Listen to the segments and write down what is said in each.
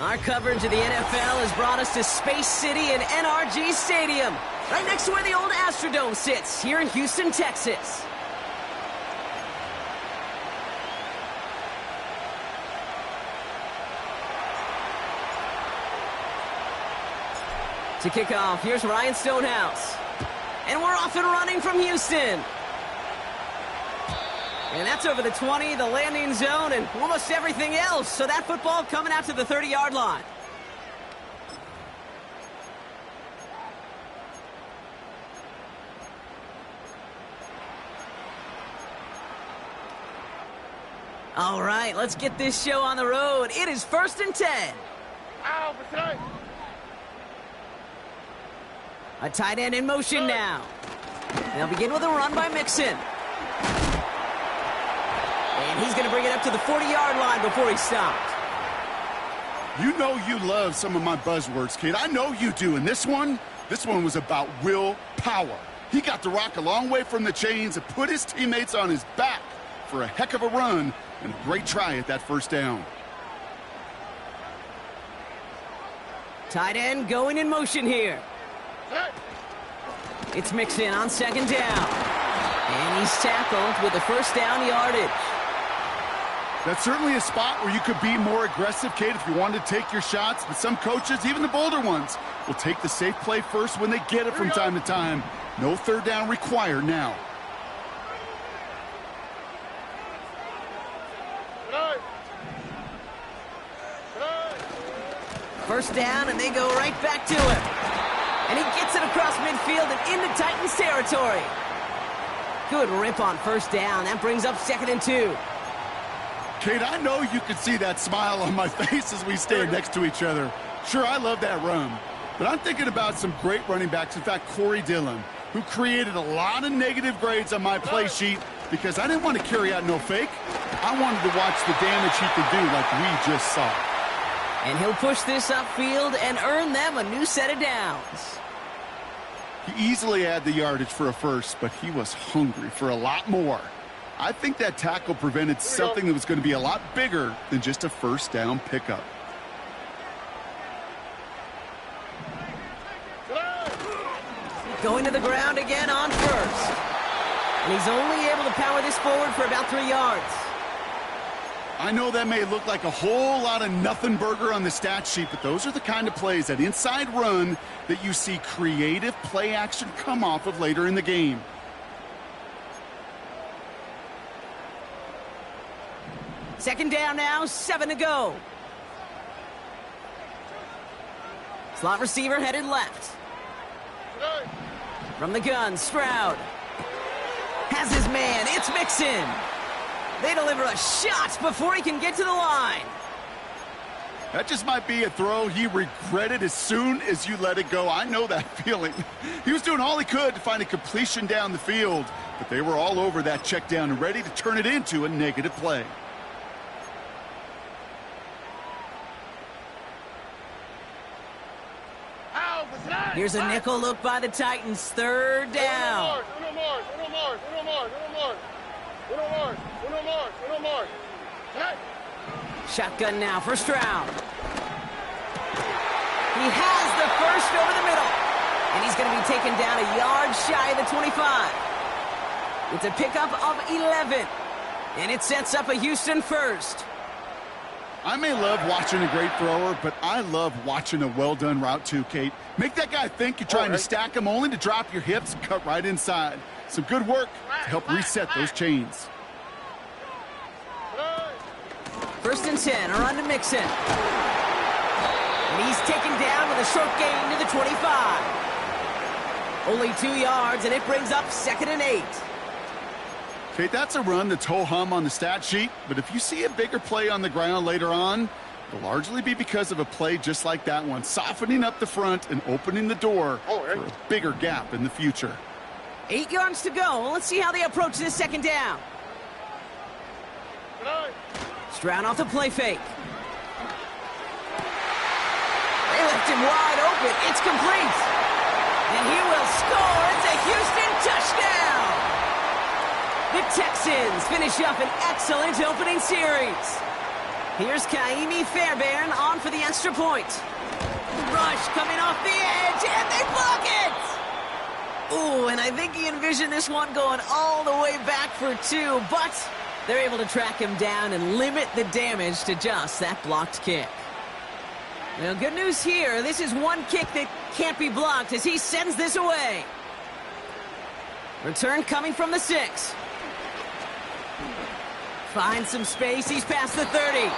Our coverage of the NFL has brought us to Space City and NRG Stadium, right next to where the old Astrodome sits, here in Houston, Texas. To kick off, here's Ryan Stonehouse. And we're off and running from Houston. And that's over the 20, the landing zone, and almost everything else. So that football coming out to the 30-yard line. All right, let's get this show on the road. It is 1st and 10. A tight end in motion now. They'll begin with a run by Mixon. And he's going to bring it up to the 40-yard line before he's stopped. You know you love some of my buzzwords, kid. I know you do. And this one was about willpower. He got the rock a long way from the chains and put his teammates on his back for a heck of a run and a great try at that first down. Tight end going in motion here. It's Mixon on 2nd down. And he's tackled with the first down yardage. That's certainly a spot where you could be more aggressive, Kate, if you wanted to take your shots. But some coaches, even the bolder ones, will take the safe play first when they get it from time to time. No 3rd down required now. First down, and they go right back to him. And he gets it across midfield and into Titans territory. Good rip on 1st down. That brings up 2nd and 2. Kate, I know you can see that smile on my face as we stand next to each other. Sure, I love that run. But I'm thinking about some great running backs. In fact, Corey Dillon, who created a lot of negative grades on my play sheet because I didn't want to carry out no fake. I wanted to watch the damage he could do like we just saw. And he'll push this upfield and earn them a new set of downs. He easily had the yardage for a first, but he was hungry for a lot more. I think that tackle prevented something that was going to be a lot bigger than just a 1st down pickup. Going to the ground again on 1st. And he's only able to power this forward for about 3 yards. I know that may look like a whole lot of nothing burger on the stat sheet, but those are the kind of plays, that inside run, that you see creative play action come off of later in the game. Second down now, 7 to go. Slot receiver headed left. From the gun, Stroud. Has his man, it's Mixon. They deliver a shot before he can get to the line. That just might be a throw he regretted as soon as you let it go. I know that feeling. He was doing all he could to find a completion down the field, but they were all over that check down and ready to turn it into a negative play. Here's a nickel look by the Titans. 3rd down. Shotgun now for Stroud. He has the first over the middle. And he's going to be taken down a yard shy of the 25. It's a pickup of 11. And it sets up a Houston 1st. I may love watching a great thrower, but I love watching a well-done route too, Kate. Make that guy think you're trying to stack him only to drop your hips and cut right inside. Some good work to help reset those chains. 1st and 10, a run to Mixon. And he's taken down with a short gain to the 25. Only 2 yards, and it brings up 2nd and 8. Kate, that's a run that's ho-hum on the stat sheet, but if you see a bigger play on the ground later on, it'll largely be because of a play just like that one, softening up the front and opening the door for a bigger gap in the future. 8 yards to go. Let's see how they approach this 2nd down. Stroud off the play fake. They left him wide open. It's complete. And he will score. It's a Houston touchdown. The Texans finish up an excellent opening series. Here's Kaimi Fairbairn on for the extra point. Rush coming off the edge, and they block it! Ooh, and I think he envisioned this one going all the way back for two, but they're able to track him down and limit the damage to just that blocked kick. Well, good news here. This is one kick that can't be blocked as he sends this away. Return coming from the 6. Finds some space. He's past the 30.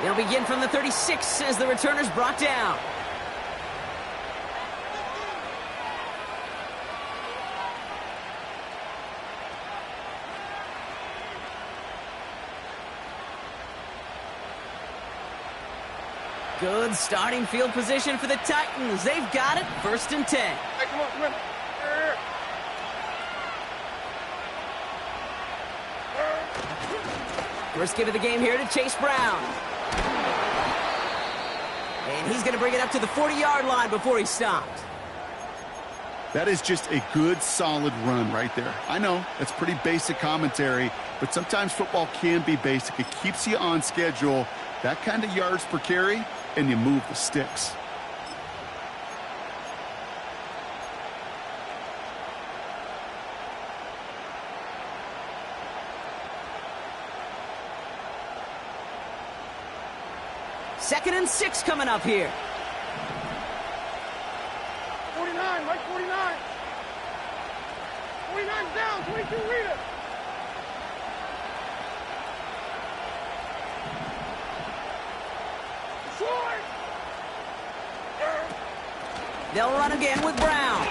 They'll begin from the 36 as the returner's brought down. Good starting field position for the Titans. They've got it, 1st and 10. Hey, come on, come on. First give of the game here to Chase Brown. And he's going to bring it up to the 40-yard line before he's stopped. That is just a good, solid run right there. I know, that's pretty basic commentary, but sometimes football can be basic. It keeps you on schedule. That kind of yards per carry, and you move the sticks. Second and 6 coming up here. 49, Mike, 49. 49's down, 22, read it. Short. They'll run again with Brown.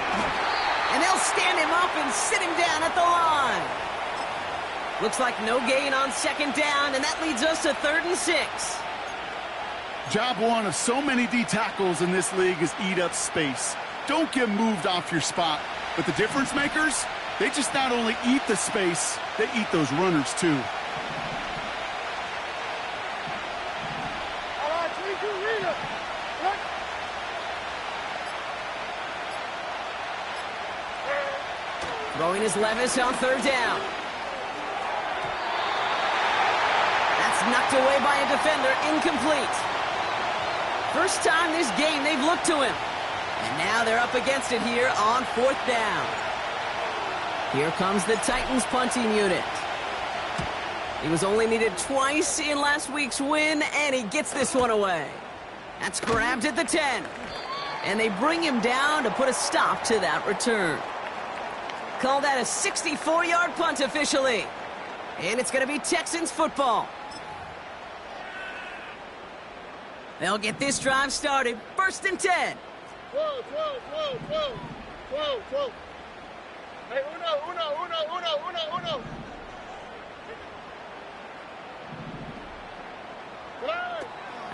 And they'll stand him up and sit him down at the line. Looks like no gain on 2nd down, and that leads us to 3rd and 6. Job one of so many D tackles in this league is eat up space. Don't get moved off your spot. But the difference makers, they just not only eat the space, they eat those runners too. All right, 22, read it. Right. Throwing is Levis on 3rd down. That's knocked away by a defender, incomplete. First time this game they've looked to him. And now they're up against it here on 4th down. Here comes the Titans punting unit. He was only needed twice in last week's win, and he gets this one away. That's grabbed at the 10. And they bring him down to put a stop to that return. Call that a 64-yard punt officially. And it's going to be Texans football. They'll get this drive started. 1st and 10. Whoa. Hey, uno.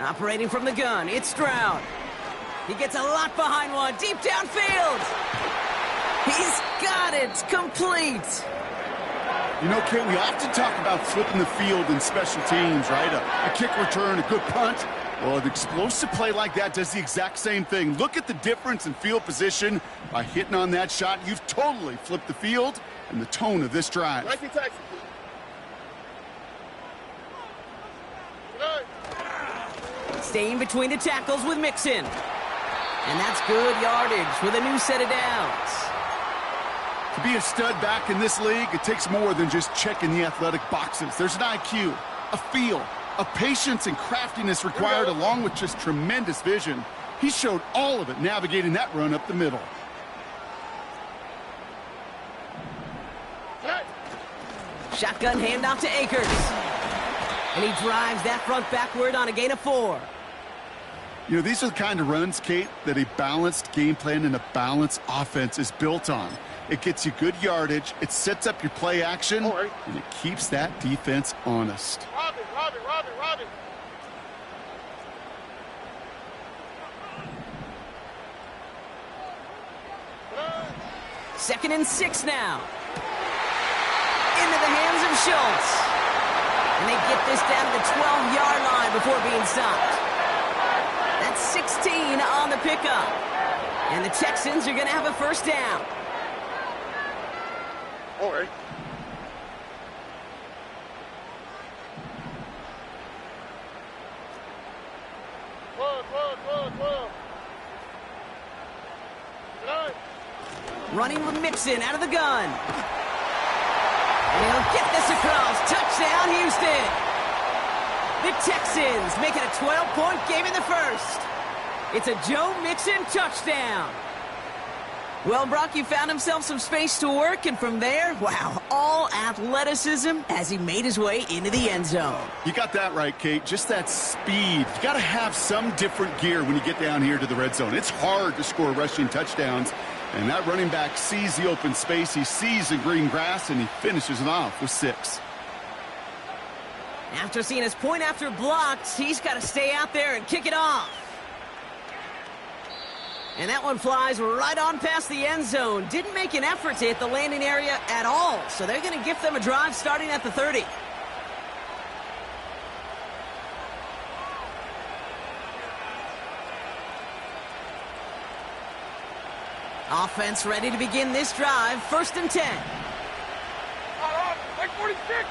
Operating from the gun, it's Stroud. He gets a lot behind one, deep downfield. He's got it, complete. You know, Kate, we often talk about flipping the field in special teams, right? A kick return, a good punt. Well, an explosive play like that does the exact same thing. Look at the difference in field position. By hitting on that shot, you've totally flipped the field and the tone of this drive. Like the Texans. Staying between the tackles with Mixon. And that's good yardage with a new set of downs. To be a stud back in this league, it takes more than just checking the athletic boxes. There's an IQ, a feel, a patience and craftiness required along with just tremendous vision. He showed all of it navigating that run up the middle. Shotgun handoff to Akers. And he drives that front backward on a gain of 4. You know, these are the kind of runs, Kate, that a balanced game plan and a balanced offense is built on. It gets you good yardage, it sets up your play action, and it keeps that defense honest. Robin. 2nd and 6 now. Into the hands of Schultz. And they get this down to the 12-yard line before being stopped. That's 16 on the pickup. And the Texans are going to have a 1st down. All right. 12. Run. Running with Mixon out of the gun. And he'll get this across. Touchdown, Houston. The Texans make it a 12-point game in the first. It's a Joe Mixon touchdown. Well, Brock, you found himself some space to work, and from there, wow, all athleticism as he made his way into the end zone. You got that right, Kate. Just that speed. You got to have some different gear when you get down here to the red zone. It's hard to score rushing touchdowns, and that running back sees the open space, he sees the green grass, and he finishes it off with 6. After seeing his point after blocked, he's got to stay out there and kick it off. And that one flies right on past the end zone. Didn't make an effort to hit the landing area at all. So they're going to gift them a drive starting at the 30. Offense ready to begin this drive. 1st and 10. Like 46.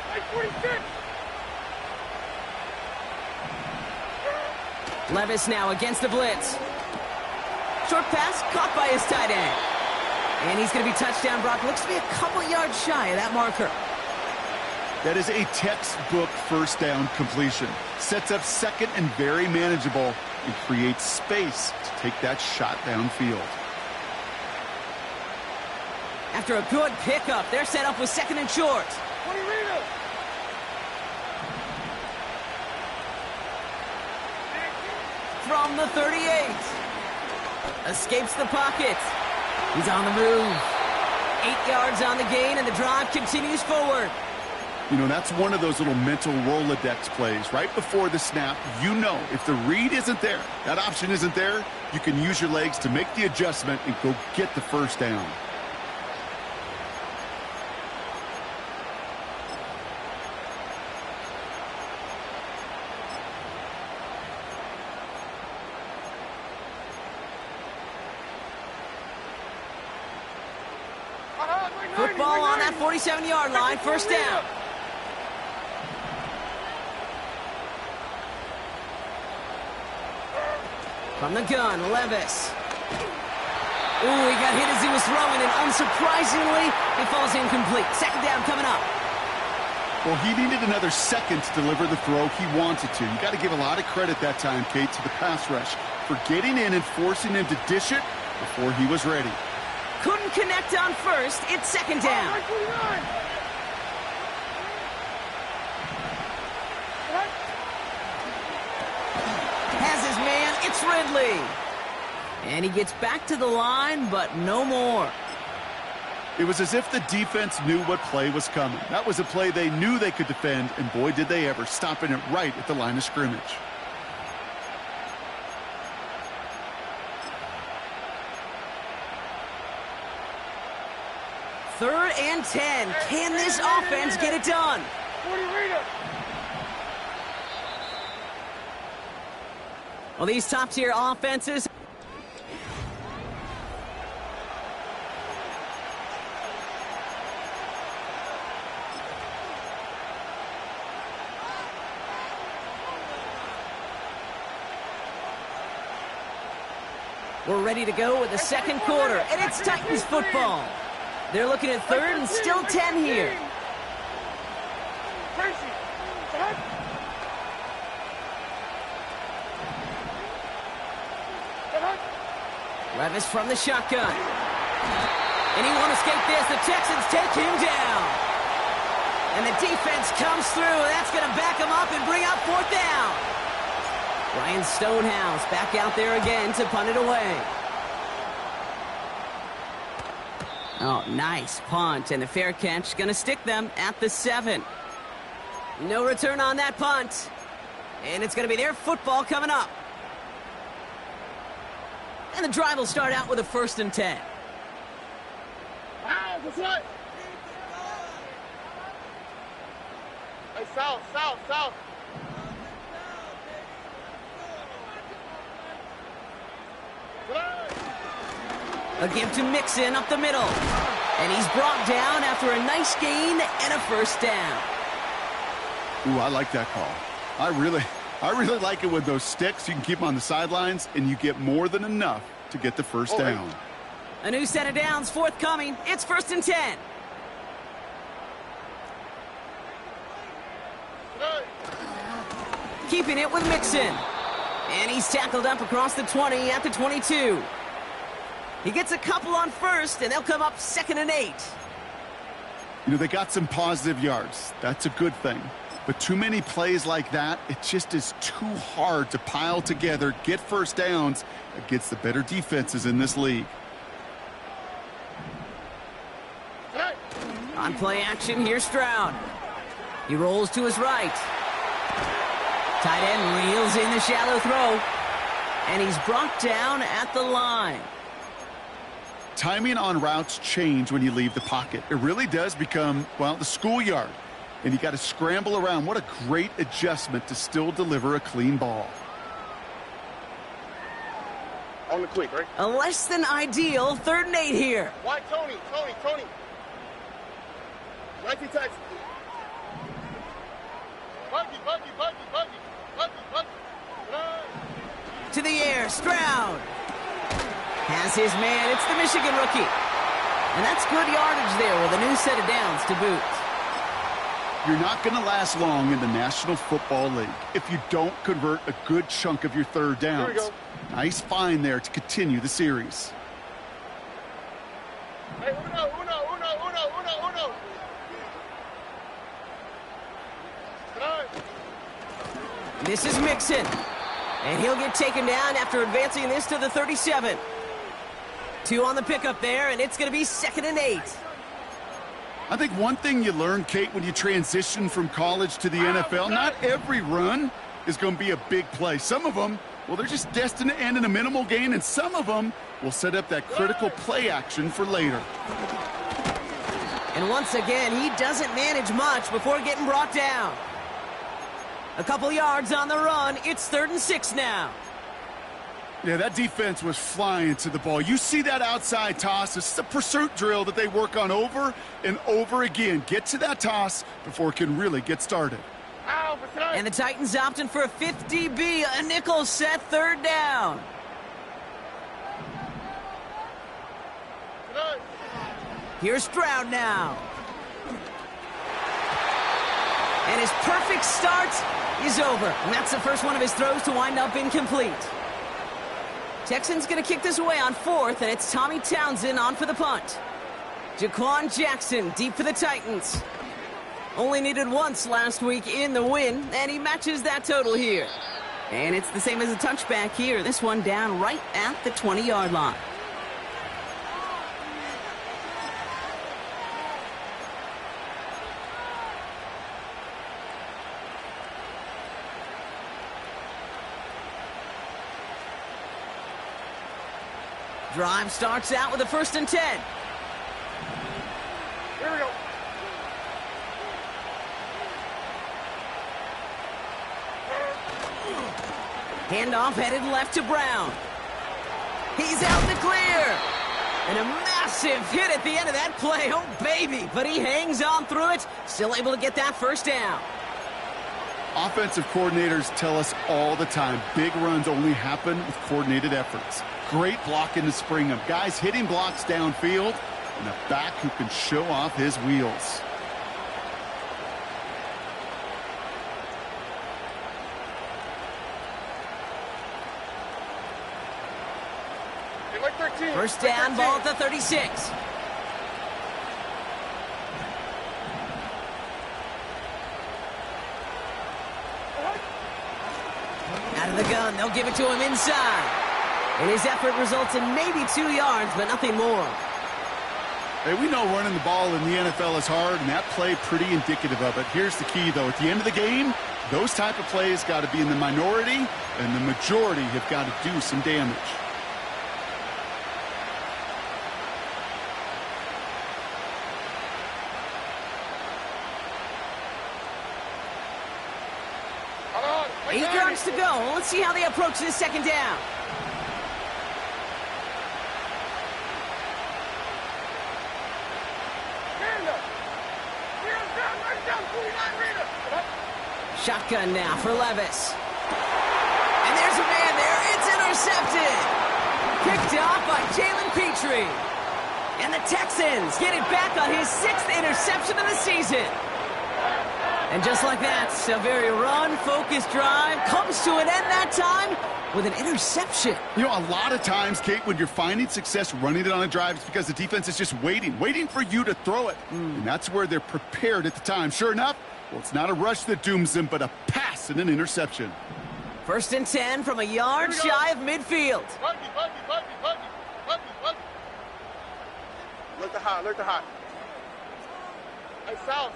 Levis now against the blitz. Short pass caught by his tight end. And he's going to be touchdown. Brock looks to be a couple yards shy of that marker. That is a textbook first down completion. Sets up second and very manageable and creates space to take that shot downfield. After a good pickup, they're set up with 2nd and short. From the 38. Escapes the pocket. He's on the move. 8 yards on the gain, and the drive continues forward. You know, that's one of those little mental Rolodex plays. Right before the snap, you know if the read isn't there, that option isn't there, you can use your legs to make the adjustment and go get the first down. Football on that 47-yard line, 1st down. From the gun, Levis. Ooh, he got hit as he was throwing, and unsurprisingly, it falls incomplete. 2nd down coming up. Well, he needed another second to deliver the throw he wanted to. You got to give a lot of credit that time, Kate, to the pass rush for getting in and forcing him to dish it before he was ready. Couldn't connect on 1st. It's 2nd down. Has his man. It's Ridley. And he gets back to the line, but no more. It was as if the defense knew what play was coming. That was a play they knew they could defend, and boy, did they ever, stopping it right at the line of scrimmage. 3rd and 10. Can this offense get it done? Well, these top-tier offenses. We're ready to go with the 2nd quarter, and it's Titans football. They're looking at 3rd and still 10 here. Levis from the shotgun. And he won't escape this. The Texans take him down. And the defense comes through. That's going to back him up and bring up 4th down. Ryan Stonehouse back out there again to punt it away. Oh, nice punt, and the fair catch going to stick them at the 7. No return on that punt, and it's going to be their football coming up. And the drive will start out with a 1st and 10. What's up? Hey, south. A give to Mixon up the middle. And he's brought down after a nice gain and a 1st down. Ooh, I like that call. I I really like it with those sticks. You can keep them on the sidelines, and you get more than enough to get the first down. A new set of downs forthcoming. It's 1st and 10. Keeping it with Mixon. And he's tackled up across the 20 at the 22. He gets a couple on first, and they'll come up 2nd and 8. You know, they got some positive yards. That's a good thing. But too many plays like that, it just is too hard to pile together, get first downs against the better defenses in this league. On play action, here's Stroud. He rolls to his right. Tight end reels in the shallow throw. And he's brought down at the line. Timing on routes change when you leave the pocket. It really does become, well, the schoolyard. And you got to scramble around. What a great adjustment to still deliver a clean ball. On the quick, right? A less than ideal 3rd and 8 here. Why, Tony? Mikey Tyson. Buggy. To the air, Stroud. Has his man. It's the Michigan rookie. And that's good yardage there with a new set of downs to boot. You're not going to last long in the National Football League if you don't convert a good chunk of your 3rd downs. Here we go. Nice find there to continue the series. Hey, uno. This is Mixon. And he'll get taken down after advancing this to the 37. 2 on the pickup there, and it's going to be 2nd and 8. I think one thing you learn, Kate, when you transition from college to the NFL, not every run is going to be a big play. Some of them, well, they're just destined to end in a minimal gain, and some of them will set up that critical play action for later. And once again, he doesn't manage much before getting brought down. A couple yards on the run. It's 3rd and 6 now. Yeah, that defense was flying to the ball. You see that outside toss. This is a pursuit drill that they work on over and over again. Get to that toss before it can really get started. And the Titans opting for a 50B, a nickel set, 3rd down. Here's Stroud now. And his perfect start is over. And that's the first one of his throws to wind up incomplete. Texans going to kick this away on 4th, and it's Tommy Townsend on for the punt. Jaquan Jackson deep for the Titans. Only needed once last week in the win, and he matches that total here. And it's the same as a touchback here. This one down right at the 20-yard line. Drive starts out with a 1st and 10. Here we go. Handoff headed left to Brown. He's out in the clear. And a massive hit at the end of that play. Oh, baby. But he hangs on through it. Still able to get that 1st down. Offensive coordinators tell us all the time, big runs only happen with coordinated efforts. Great blocking to spring them. Guys hitting blocks downfield, and a back who can show off his wheels. Hey, like 13. 1st down, ball at the 36. Out of the gun, they'll give it to him inside. And his effort results in maybe 2 yards, but nothing more. Hey, we know running the ball in the NFL is hard, and that play pretty indicative of it. Here's the key, though. At the end of the game, those type of plays got to be in the minority, and the majority have got to do some damage. Hold on. 8 yards to go. Let's see how they approach this 2nd down. Shotgun now for Levis. there's a man there. It's intercepted. Picked off by Jalen Petrie. And the Texans get it back on his 6th interception of the season. And just like that, a very run-focused drive comes to an end that time with an interception. You know, a lot of times, Kate, when you're finding success running it on a drive, it's because the defense is just waiting for you to throw it. And that's where they're prepared at the time. Sure enough, well, it's not a rush that dooms them, but a pass and an interception. 1st and 10 from a yard shy of midfield. Buggy. Look the hot. Hey, south.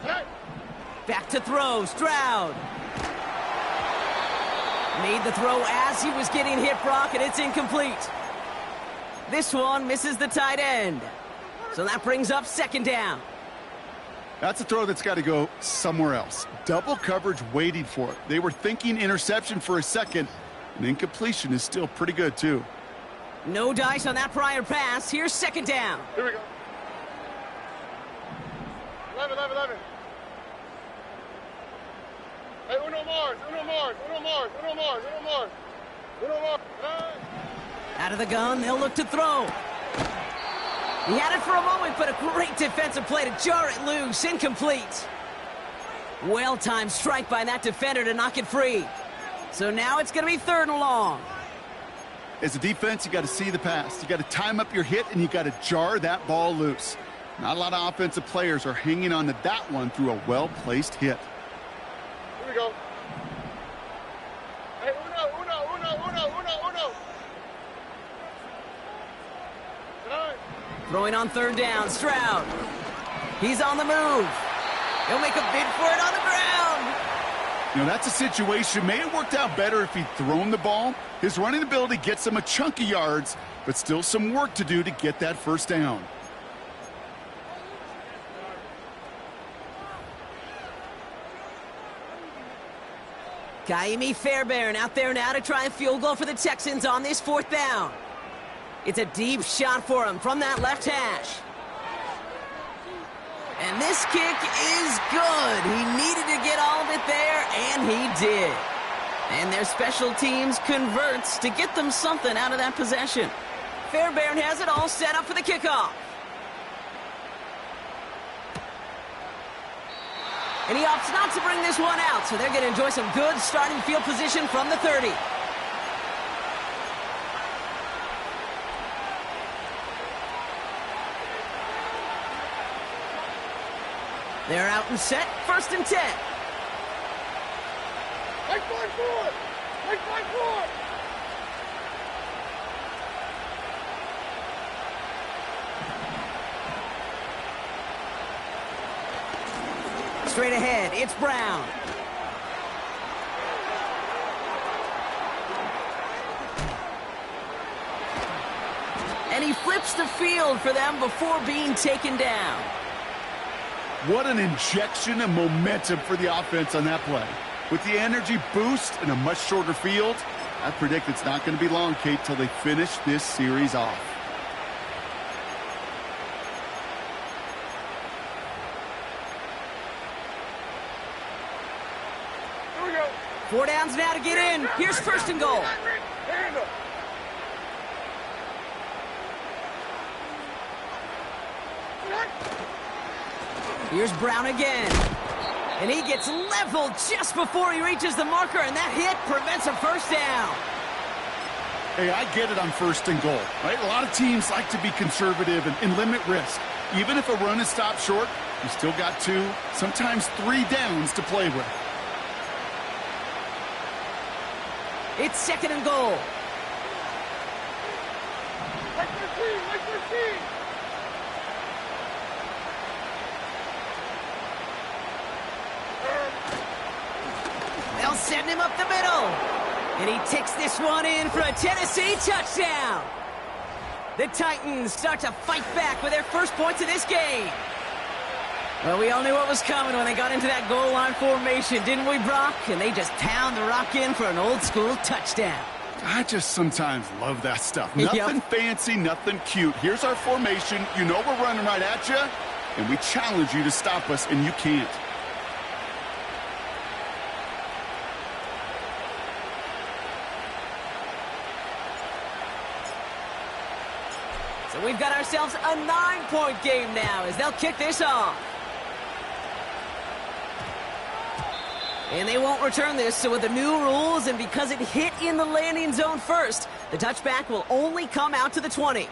Hey. Back to throw, Stroud. Made the throw as he was getting hit, Brock, and it's incomplete. This one misses the tight end. So that brings up 2nd down. That's a throw that's got to go somewhere else. Double coverage waiting for it. They were thinking interception for a second, and incompletion is still pretty good, too. No dice on that prior pass. Here's 2nd down. Here we go. 11. Hey, uno Mars. Out of the gun, they'll look to throw. He had it for a moment, but a great defensive play to jar it loose. Incomplete. Well-timed strike by that defender to knock it free. So now it's going to be 3rd and long. As a defense, you got to see the pass. You got to time up your hit, and you got to jar that ball loose. Not a lot of offensive players are hanging on to that one through a well-placed hit. Here we go. Hey, uno. 9. Throwing on 3rd down, Stroud. He's on the move. He'll make a bid for it on the ground. You know, that's a situation. May have worked out better if he'd thrown the ball. His running ability gets him a chunk of yards, but still some work to do to get that 1st down. Kaimi Fairbairn out there now to try a field goal for the Texans on this 4th down. It's a deep shot for him from that left hash. And this kick is good. He needed to get all of it there, and he did. And their special teams converts to get them something out of that possession. Fairbairn has it all set up for the kickoff. And he opts not to bring this one out, so they're going to enjoy some good starting field position from the 30. They're out and set, 1st and 10. Make flag forward. Straight ahead, it's Brown. And he flips the field for them before being taken down. What an injection of momentum for the offense on that play. With the energy boost and a much shorter field, I predict it's not going to be long, Kate, till they finish this series off. Here we go. 4 downs now to get in. Here's 1st and goal. Hand up. Here's Brown again. And he gets leveled just before he reaches the marker, and that hit prevents a 1st down. Hey, I get it on 1st and goal, right? A lot of teams like to be conservative and limit risk. Even if a run is stopped short, you still got 2, sometimes 3 downs to play with. It's 2nd and goal. Like 13. They'll send him up the middle. And he takes this one in for a Tennessee touchdown. The Titans start to fight back with their first points of this game. Well, we all knew what was coming when they got into that goal line formation, didn't we, Brock? And they just pound the rock in for an old-school touchdown. I just sometimes love that stuff. Nothing fancy, nothing cute. Here's our formation. You know we're running right at you, and we challenge you to stop us, and you can't. So we've got ourselves a 9-point game now as they'll kick this off. And they won't return this, so with the new rules and because it hit in the landing zone first, the touchback will only come out to the 20.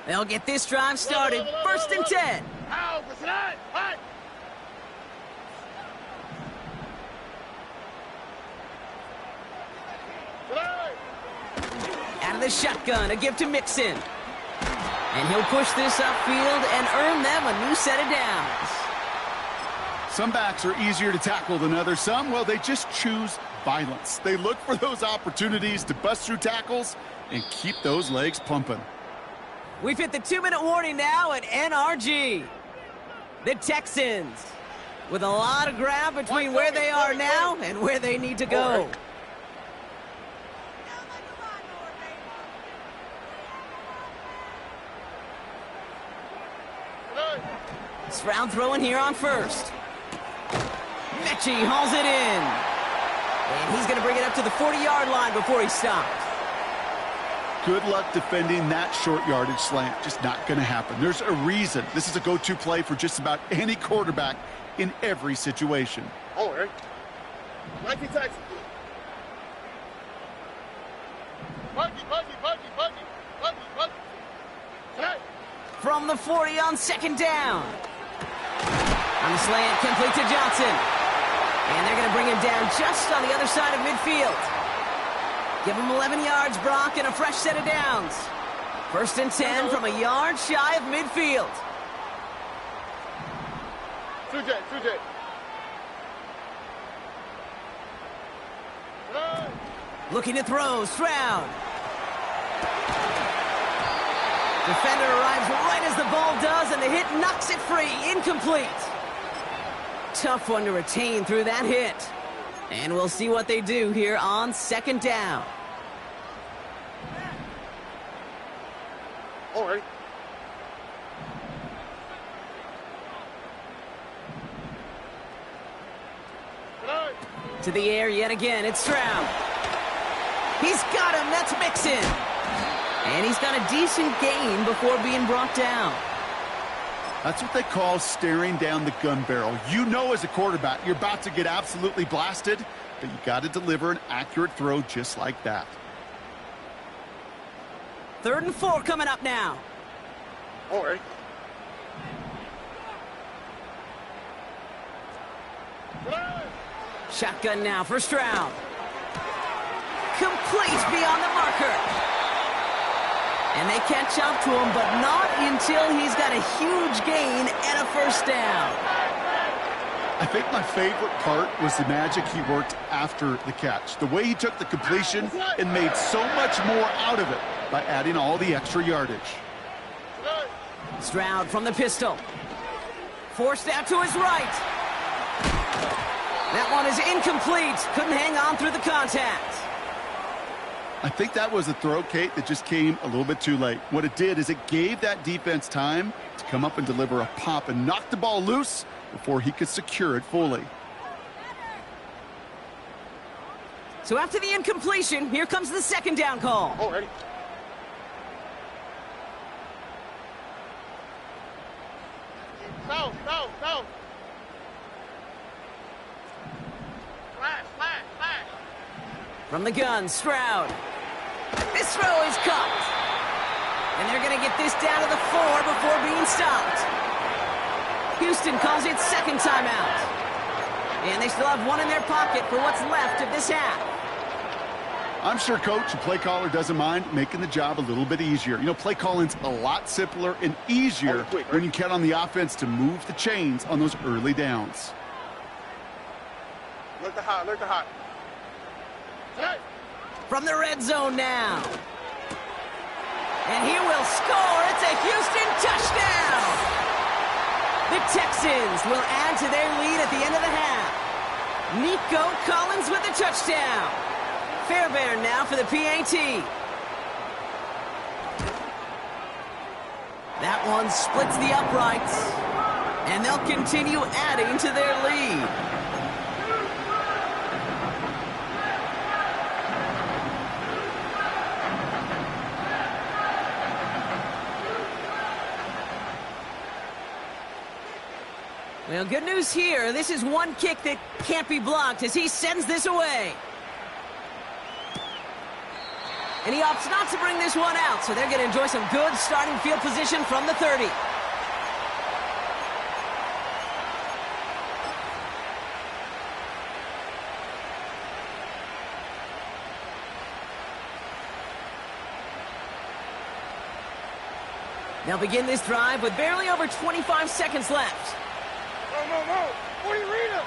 They'll get this drive started. First and 10. Out of the shotgun, a give to Mixon. And he'll push this upfield and earn them a new set of downs. Some backs are easier to tackle than others. Some, well, they just choose violence. They look for those opportunities to bust through tackles and keep those legs pumping. We've hit the 2-minute warning now at NRG. The Texans with a lot of ground between where they are now and where they need to go. Stroud throwing here on first. Mechie hauls it in. And he's going to bring it up to the 40-yard line before he stops. Good luck defending that short yardage slant. Just not going to happen. There's a reason. This is a go-to play for just about any quarterback in every situation. All right. Nike Texans. Buggy. Hey. From the 40 on second down. On the slant, complete to Johnson. And they're going to bring him down just on the other side of midfield. Give him 11 yards, Brock, and a fresh set of downs. First and 10 from a yard shy of midfield. 2J. Looking to throw, Stroud. Defender arrives right as the ball does, and the hit knocks it free. Incomplete. Tough one to retain through that hit. And we'll see what they do here on second down. All right. To the air yet again, it's Stroud. He's got him, that's Mixon. And he's got a decent gain before being brought down. That's what they call staring down the gun barrel. You know as a quarterback, you're about to get absolutely blasted, but you got to deliver an accurate throw just like that. 3rd and 4 coming up now. All right. Shotgun now for Stroud. Complete beyond the marker. And they catch up to him, but not until he's got a huge gain and a first down. I think my favorite part was the magic he worked after the catch. The way he took the completion and made so much more out of it by adding all the extra yardage. Stroud from the pistol. Forced out to his right. That one is incomplete. Couldn't hang on through the contact. I think that was a throw, Kate, that just came a little bit too late. What it did is it gave that defense time to come up and deliver a pop and knock the ball loose before he could secure it fully. So after the incompletion, here comes the second down call. All right. No. Flash. From the gun, Stroud. This throw is caught. And they're going to get this down to the 4 before being stopped. Houston calls it second timeout. And they still have one in their pocket for what's left of this half. I'm sure coach and play caller doesn't mind making the job a little bit easier. You know, play calling's a lot simpler and easier when you count on the offense to move the chains on those early downs. Look the hot. Hey. From the red zone now. And he will score. It's a Houston touchdown. The Texans will add to their lead at the end of the half. Nico Collins with the touchdown. Fairbairn now for the PAT. That one splits the uprights. And they'll continue adding to their lead. Well, good news here. This is one kick that can't be blocked as he sends this away. And he opts not to bring this one out, so they're going to enjoy some good starting field position from the 30. They'll begin this drive with barely over 25 seconds left. No. What are you reading?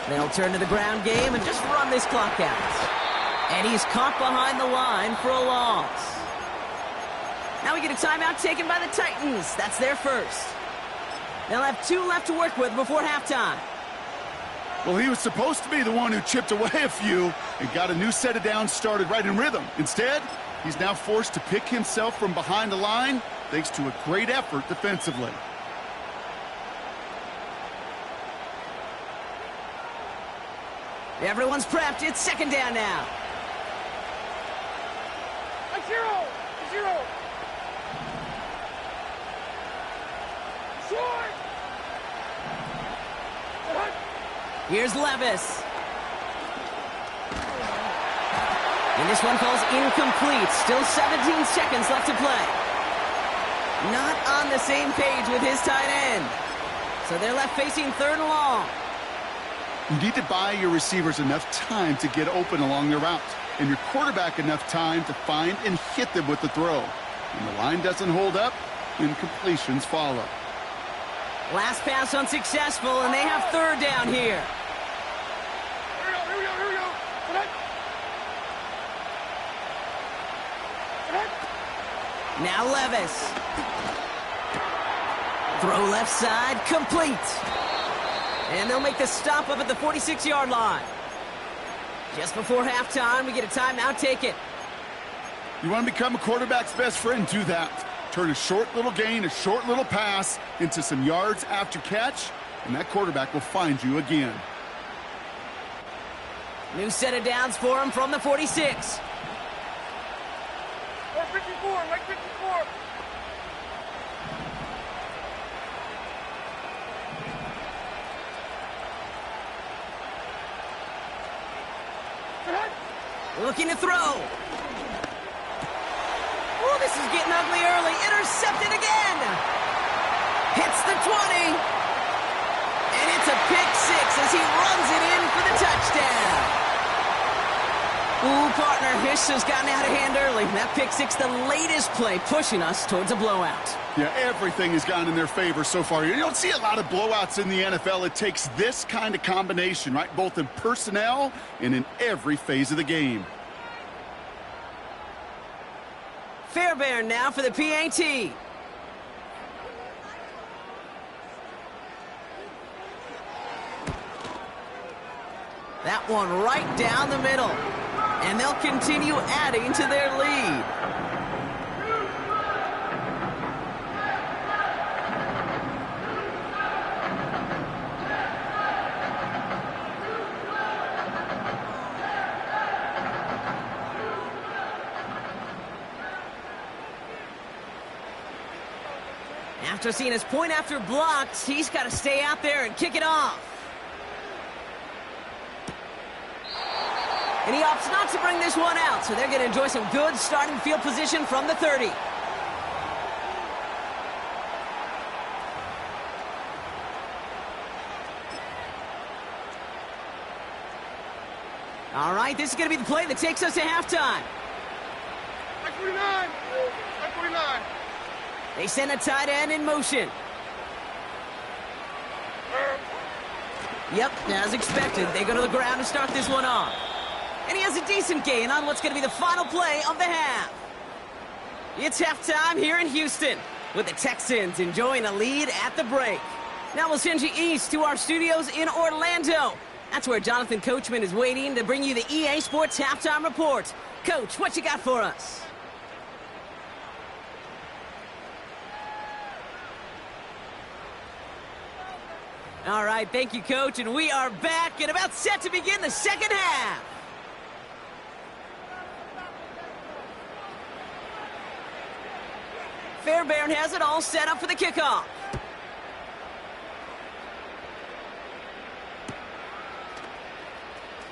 They'll turn to the ground game and just run this clock out. And he's caught behind the line for a loss. Now we get a timeout taken by the Titans. That's their first. They'll have 2 left to work with before halftime. Well, he was supposed to be the one who chipped away a few and got a new set of downs started right in rhythm. Instead, he's now forced to pick himself from behind the line thanks to a great effort defensively. Everyone's prepped. It's second down now. A zero. Short. Here's Levis. And this one falls incomplete. Still 17 seconds left to play. Not on the same page with his tight end. So they're left facing 3rd and long. You need to buy your receivers enough time to get open along their route, and your quarterback enough time to find and hit them with the throw. When the line doesn't hold up, incompletions follow. Last pass unsuccessful, and they have 3rd down here. Here we go. Now Levis. Throw left side, complete. And they'll make the stop up at the 46-yard line. Just before halftime, we get a timeout taken. You want to become a quarterback's best friend, do that. Turn a short little gain, a short little pass into some yards after catch, and that quarterback will find you again. New set of downs for him from the 46. Right 54. Looking to throw. Oh, this is getting ugly early. Intercepted again. Hits the 20. And it's a pick 6 as he runs it in for the touchdown. Ooh, partner, Hish has gotten out of hand early. That pick 6, the latest play, pushing us towards a blowout. Yeah, everything has gone in their favor so far. You don't see a lot of blowouts in the NFL. It takes this kind of combination, right? Both in personnel and in every phase of the game. Fairbairn now for the PAT. That one right down the middle. And they'll continue adding to their lead. After seeing his point after blocked, he's got to stay out there and kick it off. And he opts not to bring this one out, so they're going to enjoy some good starting field position from the 30. All right, this is going to be the play that takes us to halftime. 49. They send a tight end in motion. Yep, as expected, they go to the ground to start this one off. And he has a decent gain on what's going to be the final play of the half. It's halftime here in Houston, with the Texans enjoying a lead at the break. Now we'll send you east to our studios in Orlando. That's where Jonathan Coachman is waiting to bring you the EA Sports Halftime Report. Coach, what you got for us? All right, thank you, Coach, and we are back and about set to begin the second half. Fairbairn has it all set up for the kickoff.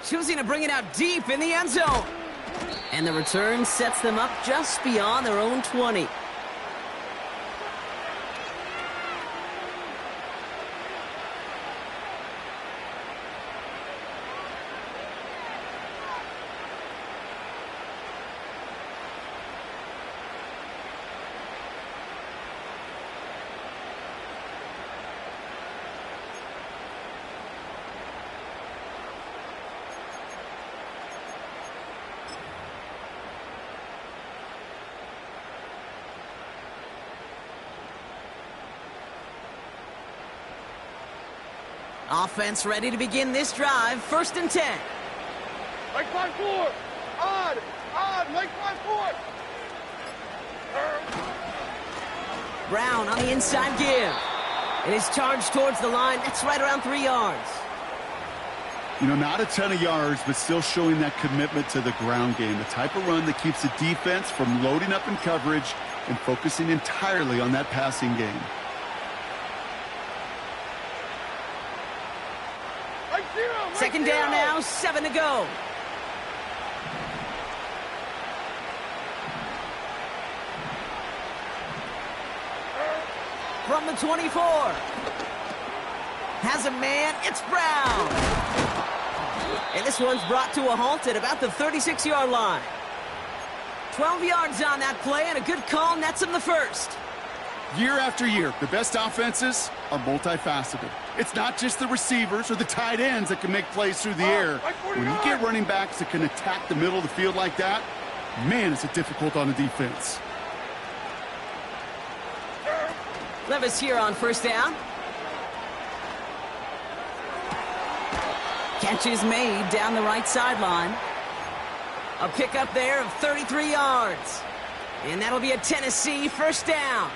Choosing to bring it out deep in the end zone. And the return sets them up just beyond their own 20. Offense ready to begin this drive. 1st and 10. Like 5-4. Odd. Like 5-4. Brown on the inside give. It is charged towards the line. That's right around 3 yards. You know, not a ton of yards, but still showing that commitment to the ground game. The type of run that keeps the defense from loading up in coverage and focusing entirely on that passing game. Second down now, 7 to go. From the 24. Has a man, it's Brown. And this one's brought to a halt at about the 36-yard line. 12 yards on that play, and a good call nets him the first. Year after year, the best offenses are multifaceted. It's not just the receivers or the tight ends that can make plays through the air. When you get running backs that can attack the middle of the field like that, man, is it difficult on the defense. Levis here on 1st down. Catch is made down the right sideline. A pickup there of 33 yards. And that'll be a Tennessee 1st down.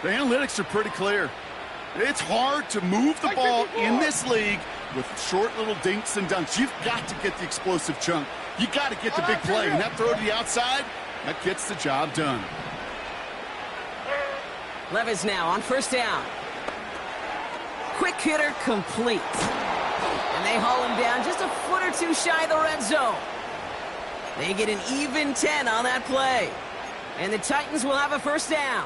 The analytics are pretty clear. It's hard to move the ball in this league with short little dinks and dunks. You've got to get the explosive chunk. You got to get the big play. And that throw to the outside, that gets the job done. Levis now on 1st down. Quick hitter complete. And they haul him down just a foot or two shy of the red zone. They get an even 10 on that play. And the Titans will have a 1st down.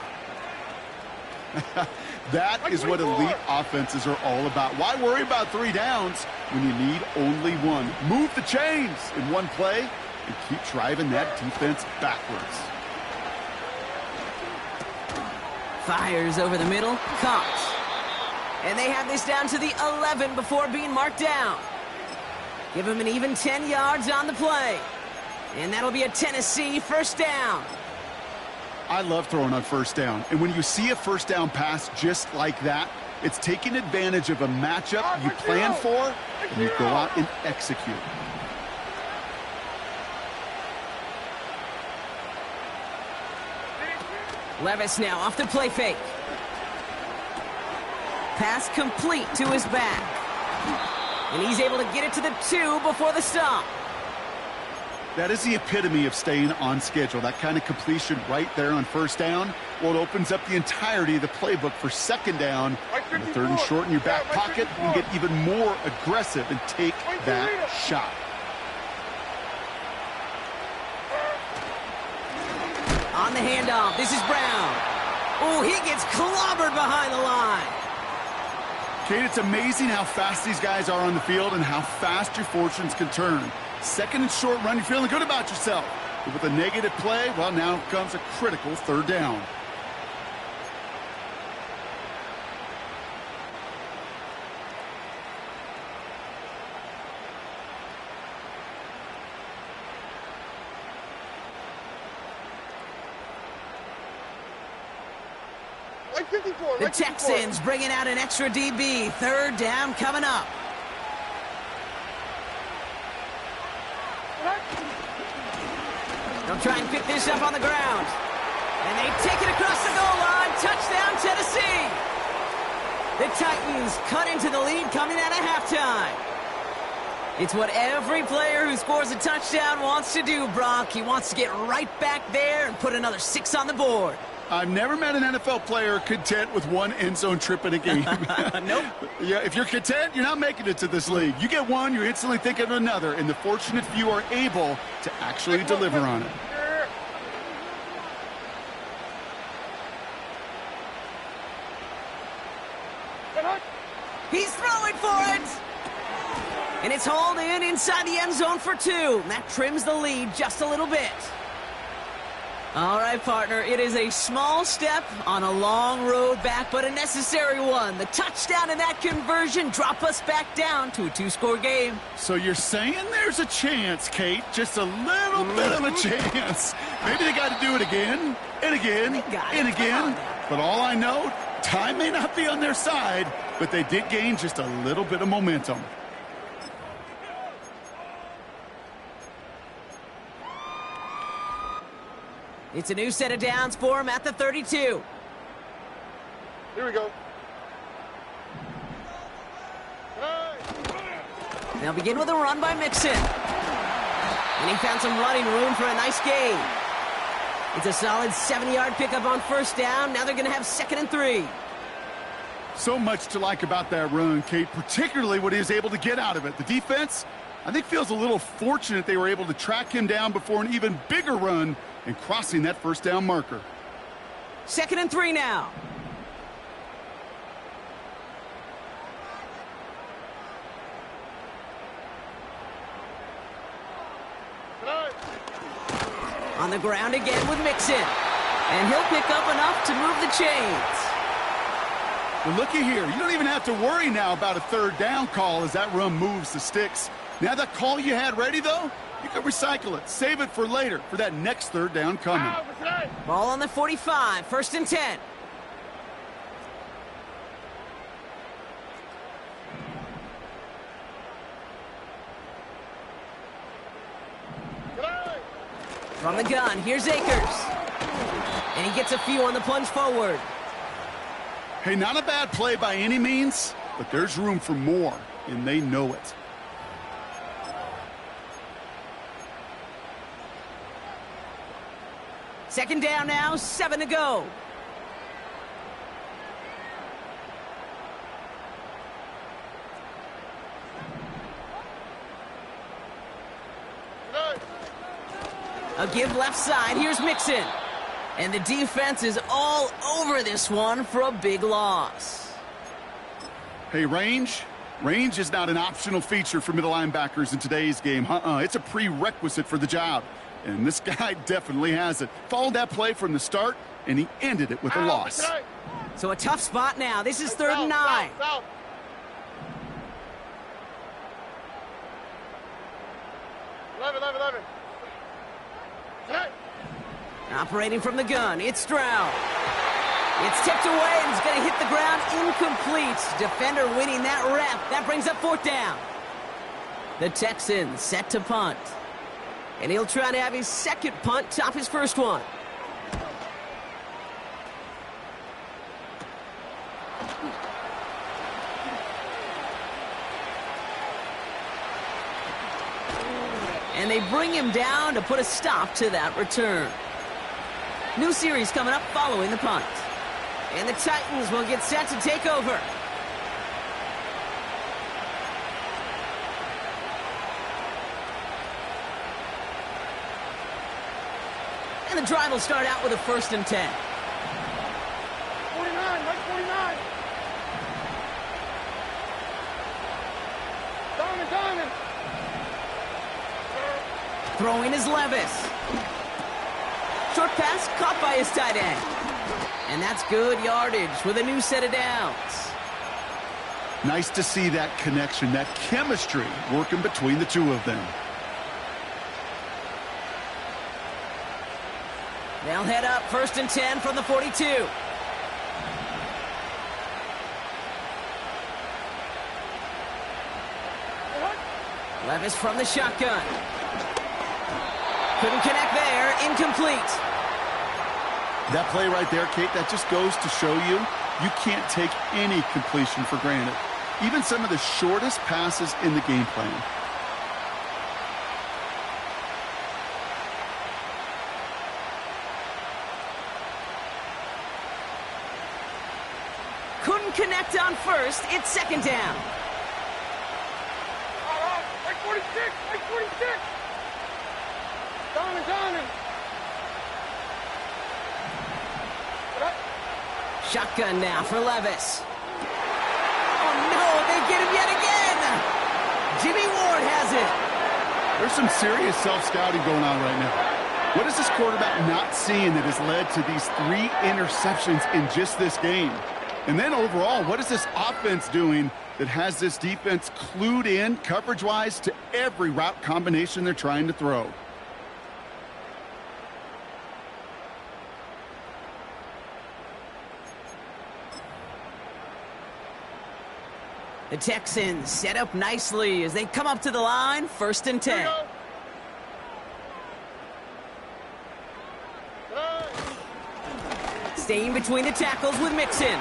That is what elite offenses are all about. Why worry about 3 downs when you need only 1? Move the chains in one play and keep driving that defense backwards. Fires over the middle, caught. And they have this down to the 11 before being marked down. Give him an even 10 yards on the play. And that'll be a Tennessee 1st down. I love throwing on 1st down. And when you see a 1st down pass just like that, it's taking advantage of a matchup you plan for, and you go out and execute. Levis now off the play fake. Pass complete to his back. And he's able to get it to the 2 before the stop. That is the epitome of staying on schedule. That kind of completion right there on 1st down. Well, it opens up the entirety of the playbook for 2nd down. And the 3rd and short in your back pocket, you can get even more aggressive and take that shot. On the handoff, this is Brown. Oh, he gets clobbered behind the line. Kate, it's amazing how fast these guys are on the field and how fast your fortunes can turn. 2nd and short run, you're feeling good about yourself. But with a negative play, well, now comes a critical 3rd down. Like 54. The Texans bringing out an extra DB. 3rd down coming up. They'll try and pick this up on the ground. And they take it across the goal line. Touchdown, Tennessee. The Titans cut into the lead coming out of halftime. It's what every player who scores a touchdown wants to do, Brock. He wants to get right back there and put another 6 on the board. I've never met an NFL player content with one end zone trip in a game. Nope. Yeah, if you're content, you're not making it to this league. You get one, you're instantly thinking of another, and the fortunate few are able to actually deliver on it. He's throwing for it! And it's hauled in inside the end zone for 2. That trims the lead just a little bit. All right, partner, it is a small step on a long road back, but a necessary one. The touchdown and that conversion drop us back down to a 2-score game. So you're saying there's a chance, Kate, just a little bit of a chance. Maybe they got to do it again, and again, and again. But all I know, time may not be on their side, but they did gain just a little bit of momentum. It's a new set of downs for him at the 32. Here we go. They'll begin with a run by Mixon. And he found some running room for a nice gain. It's a solid 70-yard pickup on first down. Now they're going to have 2nd and 3. So much to like about that run, Kate, particularly what he was able to get out of it. The defense, I think, feels a little fortunate they were able to track him down before an even bigger run and crossing that first down marker. 2nd and 3 now. On the ground again with Mixon. And he'll pick up enough to move the chains. Well, looky here. You don't even have to worry now about a 3rd down call as that run moves the sticks. Now that call you had ready, though, you can recycle it. Save it for later for that next 3rd down coming. Ball on the 45, 1st and 10. From the gun, here's Akers. And he gets a few on the plunge forward. Hey, not a bad play by any means, but there's room for more, and they know it. Second down now, 7 to go. A give left side. Here's Mixon. And the defense is all over this one for a big loss. Hey, range? Range is not an optional feature for middle linebackers in today's game. It's a prerequisite for the job. And this guy definitely has it. Followed that play from the start, and he ended it with a loss. So a tough spot now. This is 3rd and 9. South. 11. Operating from the gun, it's Stroud. It's tipped away, and it's going to hit the ground incomplete. Defender winning that rep. That brings up 4th down. The Texans set to punt. And he'll try to have his 2nd punt top his 1st one. And they bring him down to put a stop to that return. New series coming up following the punt. And the Titans will get set to take over. And the drive will start out with a 1st and 10. 49, Mike 49. Diamond. Throwing is Levis. Short pass caught by his tight end. And that's good yardage with a new set of downs. Nice to see that connection, that chemistry working between the two of them. They'll head up 1st and 10 from the 42. Levis from the shotgun. Couldn't connect there. Incomplete. That play right there, Kate, that just goes to show you can't take any completion for granted. Even some of the shortest passes in the game plan. couldn't connect on first. It's second down. Like 46, like 46. Donovan. Shotgun now for Levis. Oh, no, they get him yet again. Jimmy Ward has it. There's some serious self-scouting going on right now. What is this quarterback not seeing that has led to these 3 interceptions in just this game? And then overall, what is this offense doing that has this defense clued in coverage-wise to every route combination they're trying to throw? The Texans set up nicely as they come up to the line, 1st and 10. Staying between the tackles with Mixon.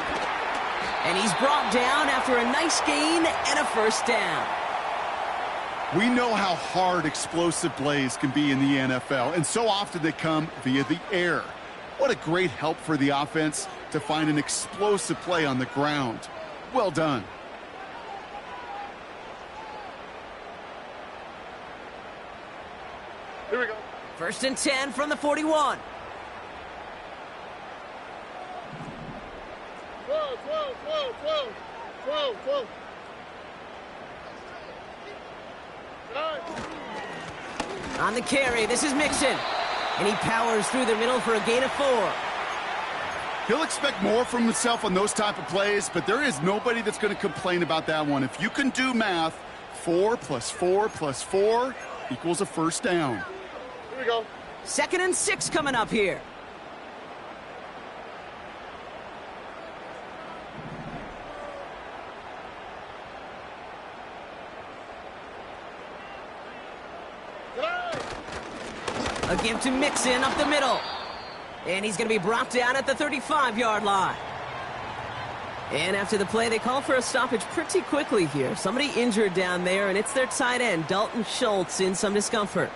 And he's brought down after a nice gain and a 1st down. We know how hard explosive plays can be in the NFL, and so often they come via the air. What a great help for the offense to find an explosive play on the ground. Well done. Here we go. 1st and 10 from the 41. 12. On the carry, this is Mixon. And he powers through the middle for a gain of 4. He'll expect more from himself on those type of plays, but there is nobody that's going to complain about that one. If you can do math, 4 + 4 + 4 equals a 1st down. Here we go. 2nd and 6 coming up here. A give to Mixon up the middle. And he's going to be brought down at the 35-yard line. And after the play, they call for a stoppage pretty quickly here. Somebody injured down there, and it's their tight end, Dalton Schultz, in some discomfort.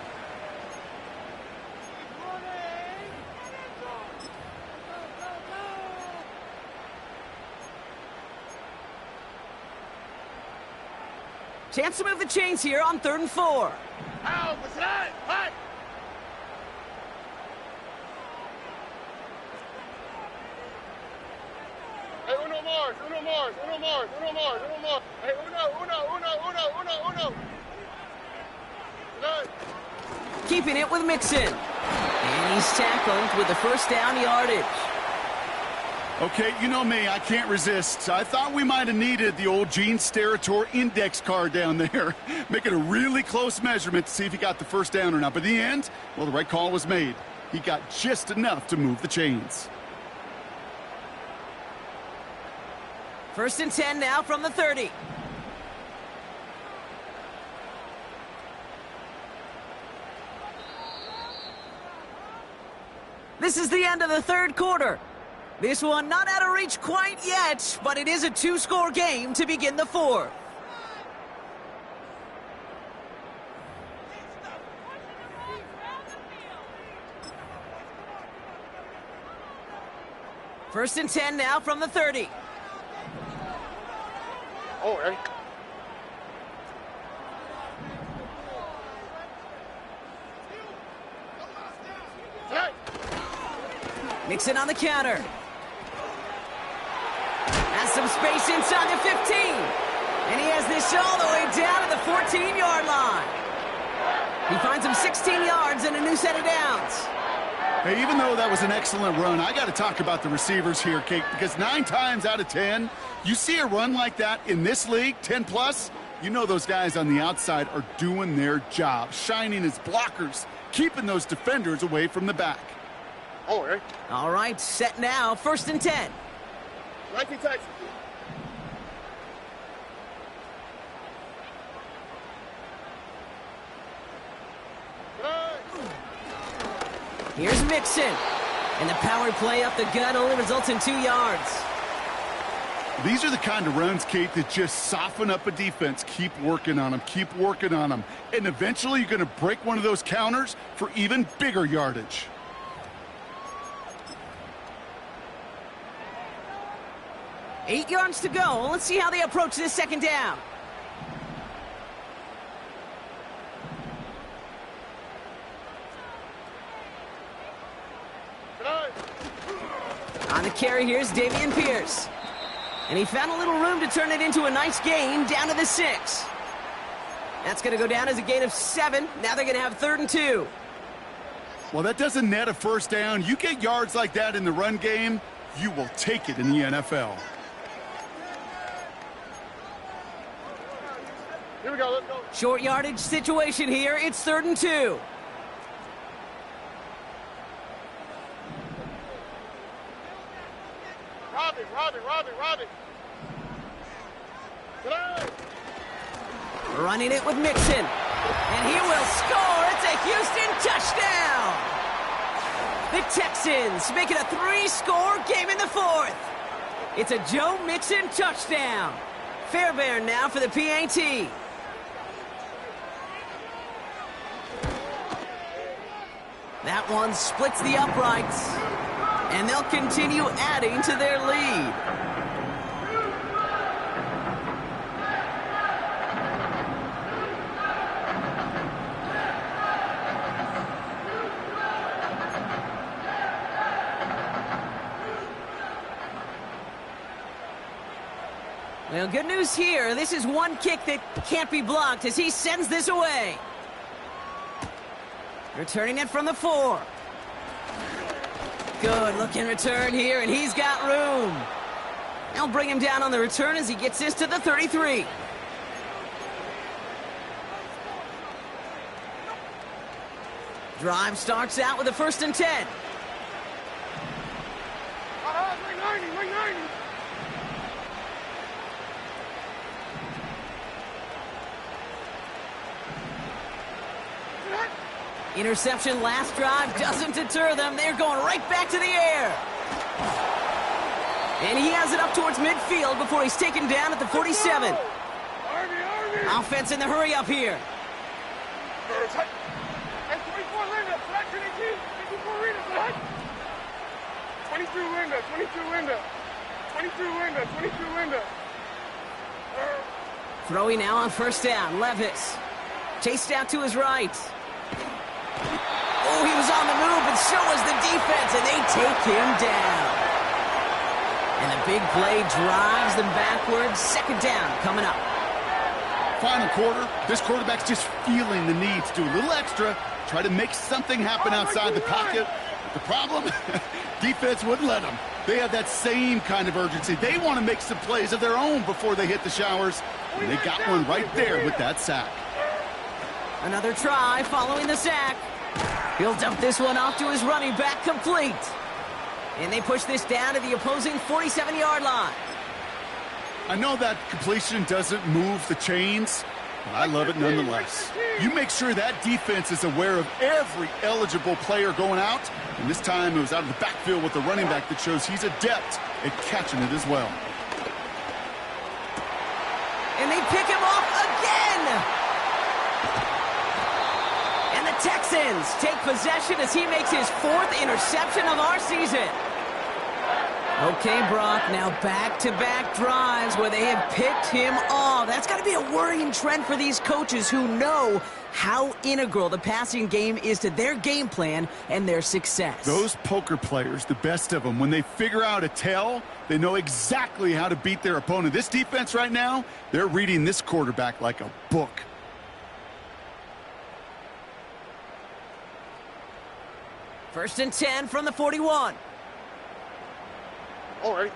Chance to move the chains here on 3rd and 4. Ow, what's that? Hot. Hey, uno more. Hey, uno. Good. Keeping it with Mixon. And he's tackled with the 1st down yardage. Okay, you know me, I can't resist. I thought we might have needed the old Gene Steratore index card down there, making a really close measurement to see if he got the 1st down or not. But in the end, well, the right call was made. He got just enough to move the chains. 1st and 10 now from the 30. This is the end of the 3rd quarter. This one not out of reach quite yet, but it is a 2-score game to begin the 4th. First and 10 now from the 30. Oh, ready? Mixon on the counter. Has some space inside the 15. And he has this all the way down to the 14-yard line. He finds him 16 yards and a new set of downs. Hey, even though that was an excellent run, I got to talk about the receivers here, Kate, because 9 times out of 10, you see a run like that in this league, 10+, you know those guys on the outside are doing their job, shining as blockers, keeping those defenders away from the back. Oh, ready? All right, set now, 1st and 10. 19 Texans. Here's Mixon. And the power play up the gut only results in 2 yards. These are the kind of runs, Kate, that just soften up a defense. Keep working on them. Keep working on them. And eventually you're going to break one of those counters for even bigger yardage. 8 yards to go. Let's see how they approach this second down. On the carry, here's Dameon Pierce. And he found a little room to turn it into a nice gain down to the 6. That's going to go down as a gain of 7. Now they're going to have 3rd and 2. Well, that doesn't net a first down. You get yards like that in the run game, you will take it in the NFL. Here we go, let's go. Short yardage situation here. It's 3rd and 2. Robbie. Running it with Mixon. And he will score. It's a Houston touchdown. The Texans make it a 3-score game in the 4th. It's a Joe Mixon touchdown. Fairbairn now for the PAT. That one splits the uprights. And they'll continue adding to their lead. Well, good news here. This is one kick that can't be blocked as he sends this away. Returning it from the 4. Good looking return here, and he's got room. They'll bring him down on the return as he gets this to the 33. Drive starts out with a 1st and 10. Ring 90. Interception last drive doesn't deter them. They're going right back to the air. And he has it up towards midfield before he's taken down at the 47. Army. Offense in the hurry up here. And 24 Linda, 22 Linda. Throwing now on 1st down. Levis. Chased out to his right. Oh, he was on the move, but so was the defense, and they take him down. And the big play drives them backwards. 2nd down coming up. Final quarter, this quarterback's just feeling the need to do a little extra, try to make something happen outside the pocket. The problem, defense wouldn't let them. They have that same kind of urgency. They want to make some plays of their own before they hit the showers, and they got one right there with that sack. Another try following the sack. He'll dump this one off to his running back, complete. And they push this down to the opposing 47-yard line. I know that completion doesn't move the chains, but I love it nonetheless. You make sure that defense is aware of every eligible player going out, and this time it was out of the backfield with the running back that shows he's adept at catching it as well. And they pick him off again! And the Texans take possession as he makes his 4th interception of our season. Okay, Brock, now back-to-back drives where they have picked him off. That's got to be a worrying trend for these coaches who know how integral the passing game is to their game plan and their success. Those poker players, the best of them, when they figure out a tell, they know exactly how to beat their opponent. This defense right now, they're reading this quarterback like a book. First and 10 from the 41. All right.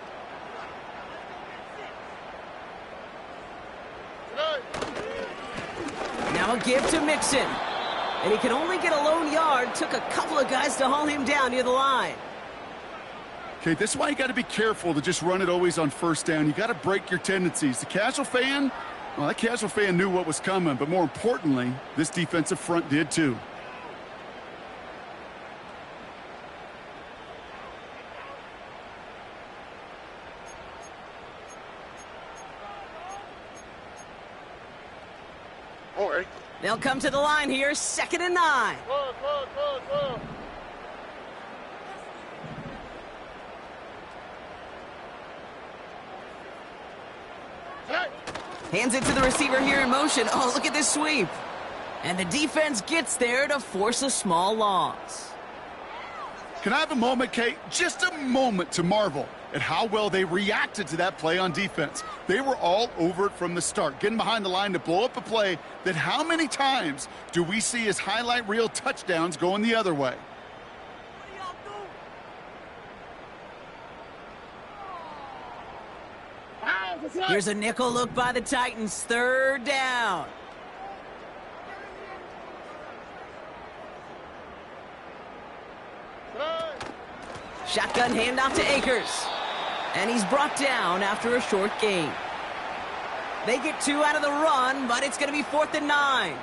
Now a give to Mixon. And he can only get a lone yard. Took a couple of guys to haul him down near the line. Okay, this is why you got to be careful to just run it always on 1st down. You got to break your tendencies. The casual fan, well, that casual fan knew what was coming, but more importantly, this defensive front did too. All right. They'll come to the line here, 2nd and 9. Close. Hands it to the receiver here in motion. Oh, look at this sweep. And the defense gets there to force a small loss. Can I have a moment, Kate? Just a moment to marvel at how well they reacted to that play on defense. They were all over it from the start, getting behind the line to blow up a play that how many times do we see as highlight reel touchdowns going the other way? Here's a nickel look by the Titans. 3rd down. Shotgun handoff to Akers. And he's brought down after a short gain. They get 2 out of the run, but it's going to be 4th and 9.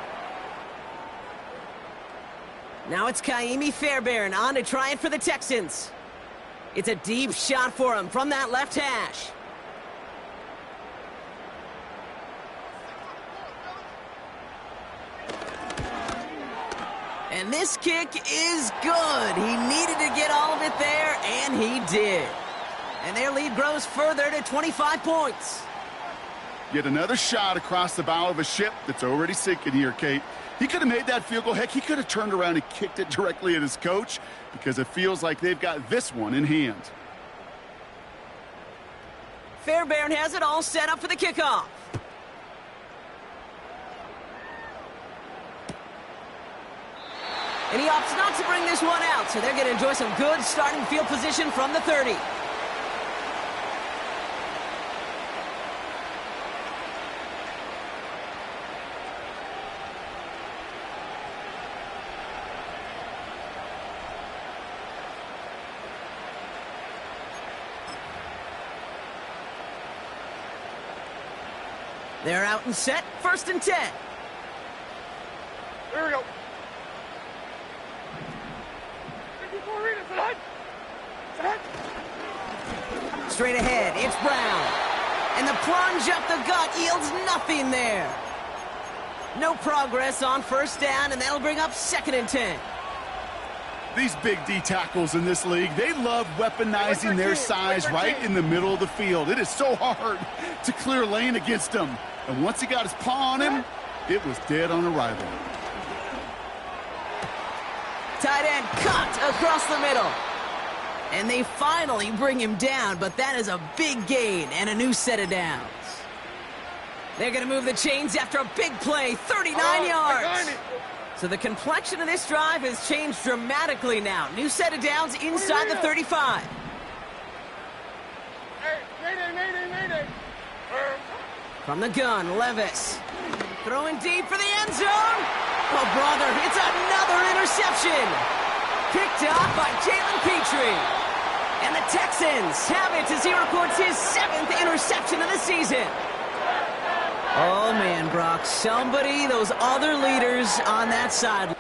Now it's Kaimi Fairbairn on to try it for the Texans. It's a deep shot for him from that left hash. And this kick is good. He needed to get all of it there, and he did. And their lead grows further to 25 points. Yet another shot across the bow of a ship that's already sinking here, Kate. He could have made that field goal. Heck, he could have turned around and kicked it directly at his coach because it feels like they've got this one in hand. Fairbairn has it all set up for the kickoff. And he opts not to bring this one out, so they're going to enjoy some good starting field position from the 30. They're out and set, 1st and 10. Here we go. Straight ahead, it's Brown. And the plunge up the gut yields nothing there. No progress on 1st down, and that'll bring up 2nd and 10. These big D tackles in this league, they love weaponizing their size right in the middle of the field. It is so hard to clear lane against them. And once he got his paw on him, it was dead on arrival. Tight end cut across the middle. And they finally bring him down, but that is a big gain and a new set of downs. They're going to move the chains after a big play, 39 yards. So the complexion of this drive has changed dramatically now. New set of downs inside the 35. Mayday. From the gun, Levis. Throwing deep for the end zone. Oh, brother, it's another interception. Picked off by Jalen Petrie. And the Texans have it as he records his 7th interception of the season. Oh, man, Brock, somebody, those other leaders on that side.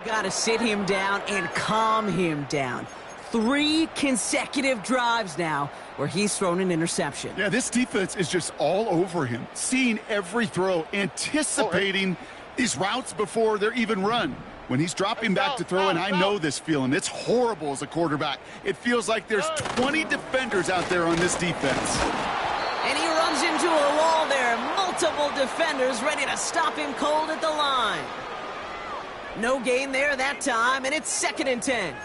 Got to sit him down and calm him down. 3 consecutive drives now where he's thrown an interception. Yeah, this defense is just all over him, seeing every throw, anticipating these routes before they're even run. When he's dropping back to throw, and I know this feeling, it's horrible as a quarterback. It feels like there's 20 defenders out there on this defense. And he runs into a wall there. Multiple defenders ready to stop him cold at the line. No gain there that time, and it's 2nd and 10.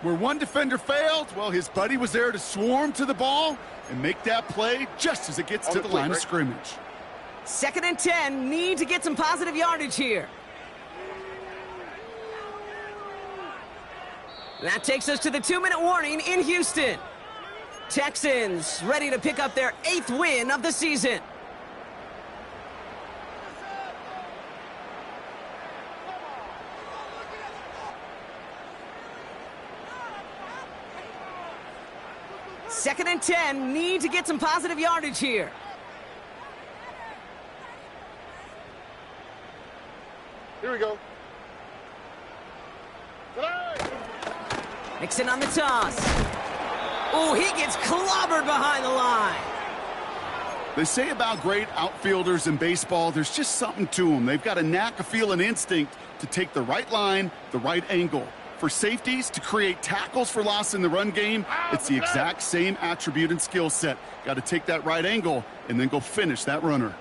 Where one defender failed, well, his buddy was there to swarm to the ball and make that play just as it gets to the line of scrimmage. 2nd and 10, need to get some positive yardage here. That takes us to the 2-minute warning in Houston. Texans ready to pick up their 8th win of the season. Second and 10, need to get some positive yardage here. Here we go. Nixon on the toss. Oh, he gets clobbered behind the line. They say about great outfielders in baseball, there's just something to them. They've got a knack, a feel, an instinct to take the right line, the right angle. For safeties, to create tackles for loss in the run game, it's the exact same attribute and skill set. Got to take that right angle and then go finish that runner.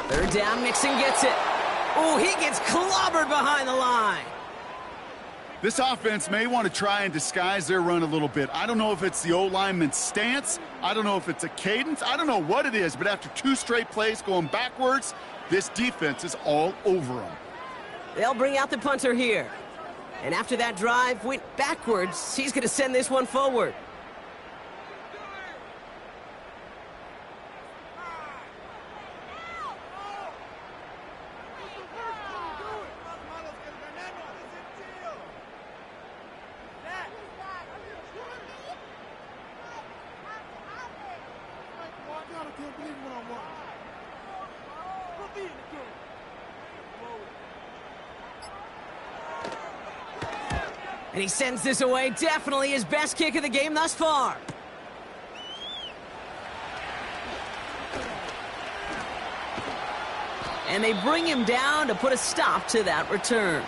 Third down, Mixon gets it. Oh, he gets clobbered behind the line. This offense may want to try and disguise their run a little bit. I don't know if it's the O-lineman's stance. I don't know if it's a cadence. I don't know what it is, but after 2 straight plays going backwards, this defense is all over them. They'll bring out the punter here. And after that drive went backwards, he's going to send this one forward. And he sends this away. Definitely his best kick of the game thus far. And they bring him down to put a stop to that return.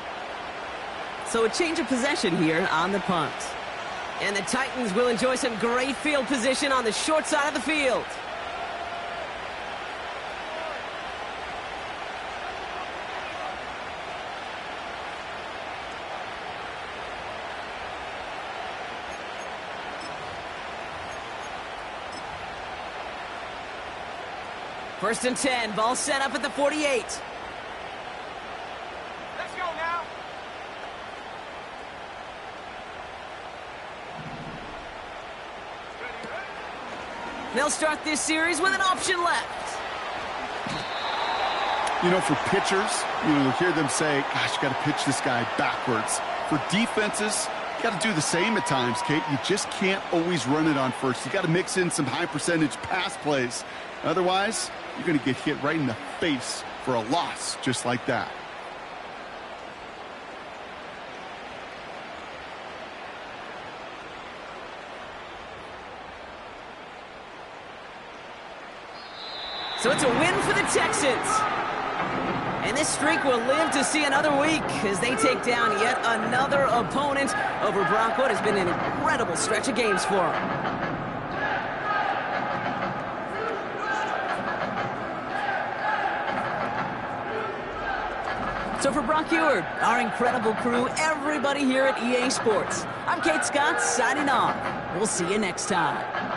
So a change of possession here on the punt. And the Titans will enjoy some great field position on the short side of the field. First and 10, ball set up at the 48. Let's go now. They'll start this series with an option left. You know, for pitchers, you'll hear them say, gosh, you got to pitch this guy backwards. For defenses, you got to do the same at times, Kate. You just can't always run it on first. You got to mix in some high percentage pass plays. Otherwise, you're going to get hit right in the face for a loss just like that. So it's a win for the Texans. And this streak will live to see another week as they take down yet another opponent over Brock. What has been an incredible stretch of games for them. So for Brock Eward, our incredible crew, everybody here at EA Sports, I'm Kate Scott signing off. We'll see you next time.